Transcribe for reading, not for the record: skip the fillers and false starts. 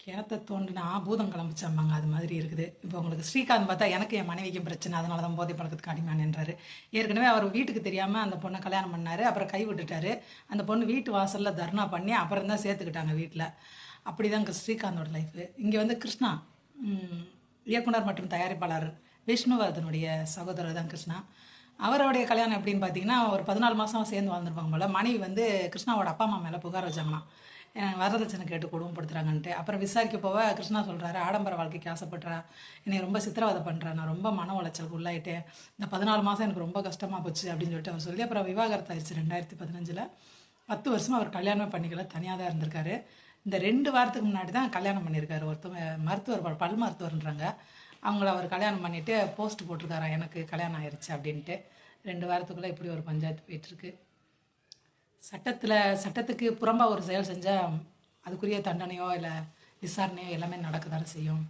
கிணத்த தோண்டினா பூதம் கிளம்பிச்சாம்பாங்க, அது மாதிரி இருக்குது. இப்போ உங்களுக்கு ஸ்ரீகாந்த் பார்த்தா எனக்கு என் மனைவிக்கும் பிரச்சனை, அதனால தான் போதை பழக்கத்துக்கு அடிமையானேன்றாரு. ஏற்கனவே அவர் வீட்டுக்கு தெரியாமல் அந்த பொண்ணை கல்யாணம் பண்ணார், அப்புறம் கை விட்டுட்டாரு. அந்த பொண்ணு வீட்டு வாசலில் தர்ணா பண்ணி அப்புறம் தான் சேர்த்துக்கிட்டாங்க வீட்டில். அப்படி தான் ஸ்ரீகாந்தோட லைஃபு. இங்கே வந்து கிருஷ்ணா, இயக்குனர் மற்றும் தயாரிப்பாளர் விஷ்ணுவர்தனுடைய சகோதரர் தான் கிருஷ்ணா. அவருடைய கல்யாணம் எப்படின்னு பார்த்தீங்கன்னா, ஒரு 14 மாதம் சேர்ந்து வாழ்ந்துருப்பாங்க போல். மனைவி வந்து கிருஷ்ணாவோட அப்பா அம்மா மேலே புகார் வச்சாங்களாம், வரதட்சணை கேட்டு கொடுமைப்படுத்துறாங்கன்ட்டு. அப்புறம் விசாரிக்க போக கிருஷ்ணா சொல்கிறாரு, ஆடம்பர வாழ்க்கைக்கு ஆசைப்படுறா, என்னை ரொம்ப சித்திரவதை பண்ணுறேன், நான் ரொம்ப மன உளைச்சலுக்கு உள்ளாயிட்டேன், இந்த 14 மாதம் எனக்கு ரொம்ப கஷ்டமாக போச்சு அப்படின்னு சொல்லிட்டு அவர் சொல்லி அப்புறம் விவாகரத்து ஆயிடுச்சு 2015. 10 வருஷமாக அவர் கல்யாணமே பண்ணிக்கல, தனியாக தான் இருந்திருக்காரு. இந்த 2 வாரத்துக்கு முன்னாடி தான் கல்யாணம் பண்ணியிருக்காரு. ஒருத்தவங்க மருத்துவர், பல் மருத்துவர்ன்றாங்க, அவங்கள அவர் கல்யாணம் பண்ணிவிட்டு போஸ்ட் போட்டிருக்காராம், எனக்கு கல்யாணம் ஆயிடுச்சு அப்படின்ட்டு. 2 வாரத்துக்குள்ளே இப்படி ஒரு பஞ்சாயத்து போயிட்டுருக்கு. சட்டத்துக்கு புறம்பாக ஒரு செயல் செஞ்சால் அதுக்குரிய தண்டனையோ இல்லை விசாரணையோ எல்லாமே நடக்க தானே செய்யும்.